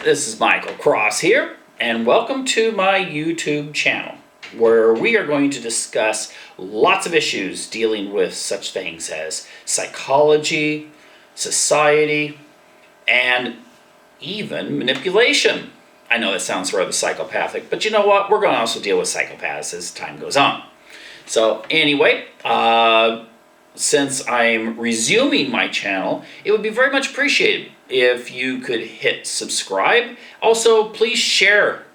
This is Michael Cross here, and welcome to my YouTube channel, where we are going to discuss lots of issues dealing with such things as psychology, society, and even manipulation. I know that sounds rather psychopathic, but you know what? We're going to also deal with psychopaths as time goes on. So anyway, since I'm resuming my channel, it would be very much appreciated if you could hit subscribe. Also, please share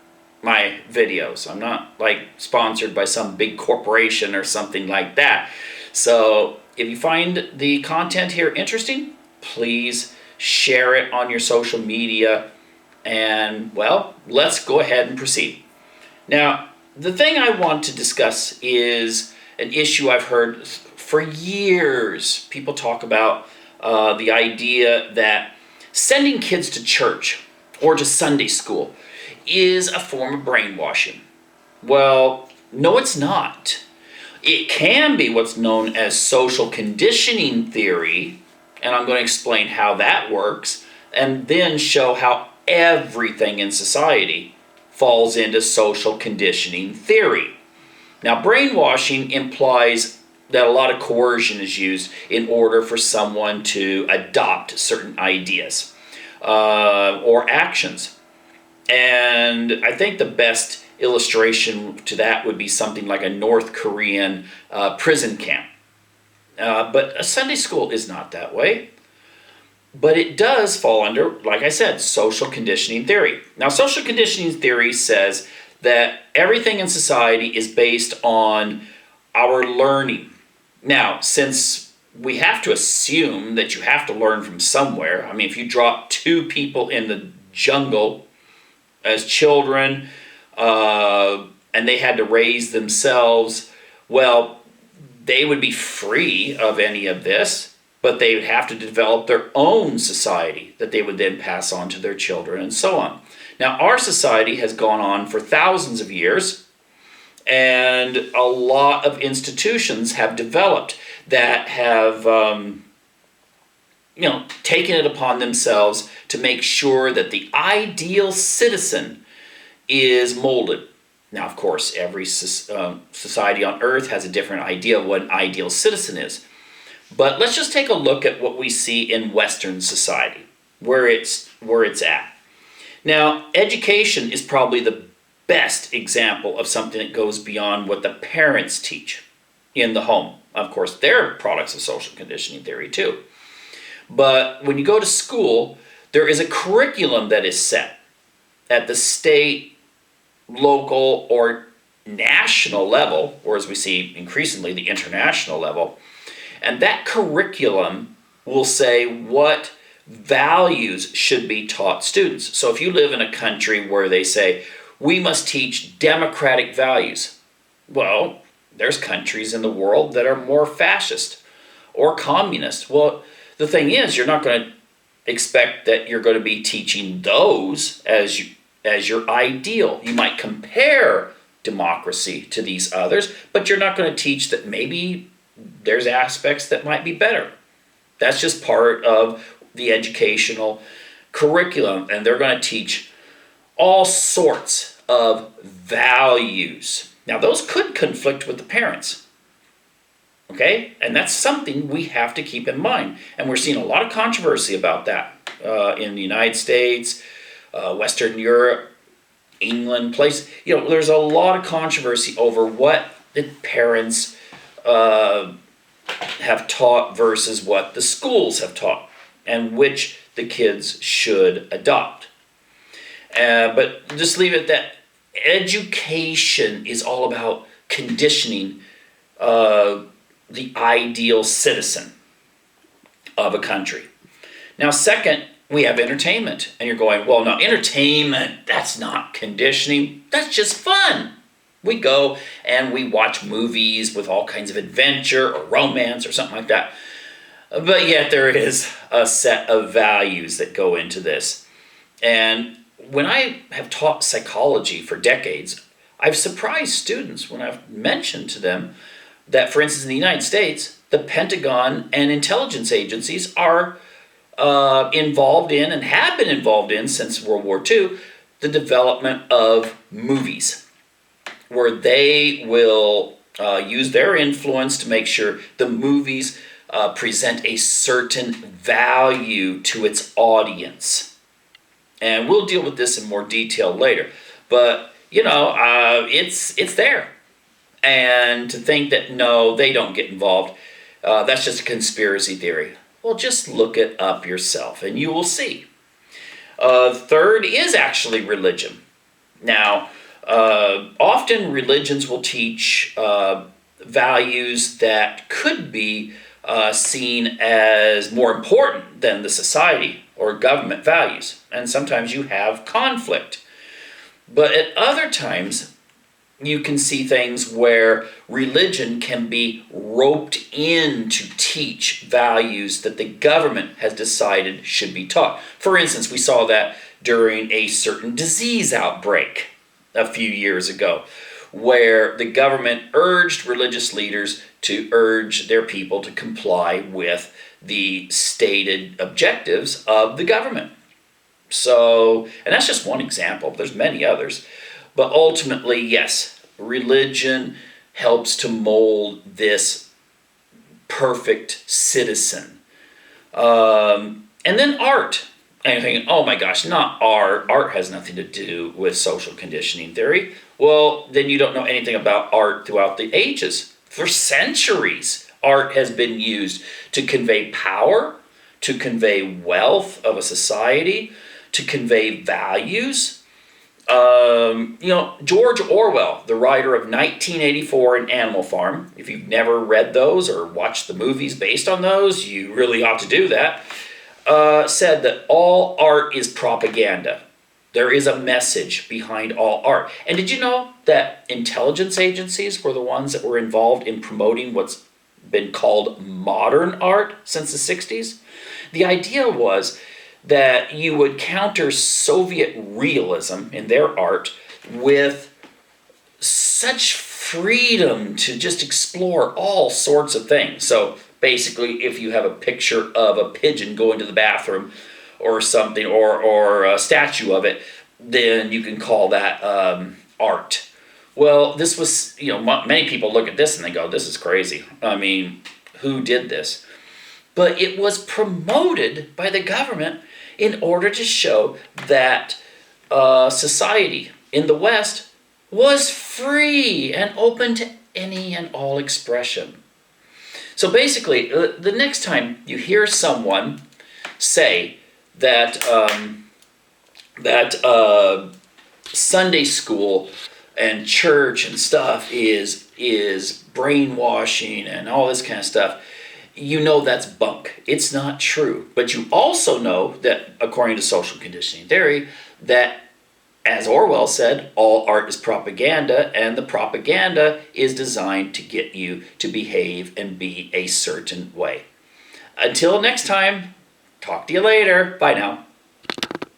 my videos. I'm not sponsored by some big corporation or something like that. So if you find the content here interesting, please share it on your social media. And well, let's go ahead and proceed. Now, the thing I want to discuss is an issue I've heard for years. People talk about the idea that sending kids to church or to Sunday school is a form of brainwashing. Well, no, it's not. It can be what's known as social conditioning theory, and I'm going to explain how that works, and then show how everything in society falls into social conditioning theory. Now, brainwashing implies that a lot of coercion is used in order for someone to adopt certain ideas or actions. And I think the best illustration to that would be something like a North Korean prison camp. But a Sunday school is not that way. But it does fall under, like I said, social conditioning theory. Now, social conditioning theory says that everything in society is based on our learning. Now, since we have to assume that you have to learn from somewhere, I mean, if you drop two people in the jungle as children and they had to raise themselves, well, they would be free of any of this. But they would have to develop their own society that they would then pass on to their children and so on. Now, our society has gone on for thousands of years, and a lot of institutions have developed that have taken it upon themselves to make sure that the ideal citizen is molded. Now, of course, every society on earth has a different idea of what an ideal citizen is. But let's just take a look at what we see in Western society, where it's at. Now, education is probably the best example of something that goes beyond what the parents teach in the home. Of course, they're products of social conditioning theory too. But when you go to school, there is a curriculum that is set at the state, local, or national level, or as we see increasingly, the international level. And that curriculum will say what values should be taught students. So if you live in a country where they say, we must teach democratic values, well, there's countries in the world that are more fascist or communist. Well, the thing is, you're not going to expect that you're going to be teaching those as your ideal. You might compare democracy to these others, but you're not going to teach that maybe there's aspects that might be better. That's just part of the educational curriculum, and they're going to teach all sorts of values. Now, those could conflict with the parents, okay? And that's something we have to keep in mind. And we're seeing a lot of controversy about that in the United States, Western Europe, England, there's a lot of controversy over what the parents have taught versus what the schools have taught and which the kids should adopt. But just leave it that education is all about conditioning the ideal citizen of a country. Now, second, we have entertainment. And you're going, well, no, entertainment, that's not conditioning. That's just fun. We go and we watch movies with all kinds of adventure or romance or something like that. But yet there is a set of values that go into this. And when I have taught psychology for decades, I've surprised students when I've mentioned to them that, for instance, in the United States, the Pentagon and intelligence agencies are involved in and have been involved in since World War II the development of movies, where they will use their influence to make sure the movies present a certain value to its audience. And we'll deal with this in more detail later. But, it's there. And to think that, no, they don't get involved, that's just a conspiracy theory. Well, just look it up yourself and you will see. Third is actually religion. Now, often religions will teach values that could be seen as more important than the society or government values. And sometimes you have conflict. But at other times, you can see things where religion can be roped in to teach values that the government has decided should be taught. For instance, we saw that during a certain disease outbreak a few years ago, where the government urged religious leaders to urge their people to comply with the stated objectives of the government. So, and that's just one example. There's many others. But ultimately, yes, religion helps to mold this perfect citizen. And then art. And you're thinking, oh my gosh, not art. Art has nothing to do with social conditioning theory. Well, then you don't know anything about art throughout the ages. For centuries, art has been used to convey power, to convey wealth of a society, to convey values. George Orwell, the writer of 1984 and Animal Farm, if you've never read those or watched the movies based on those, you really ought to do that, said that all art is propaganda. There is a message behind all art. And did you know that intelligence agencies were the ones that were involved in promoting what's been called modern art since the 60s? The idea was that you would counter Soviet realism in their art with such freedom to just explore all sorts of things. So basically, if you have a picture of a pigeon going to the bathroom or something, or a statue of it, then you can call that art. Well, this was, many people look at this and they go, this is crazy. I mean, who did this? But it was promoted by the government in order to show that society in the West was free and open to any and all expression. So basically, the next time you hear someone say that Sunday school and church and stuff is brainwashing and all this kind of stuff, you know that's bunk. It's not true. But you also know that, according to social conditioning theory, that, as Orwell said, all art is propaganda, and the propaganda is designed to get you to behave and be a certain way. Until next time, talk to you later. Bye now.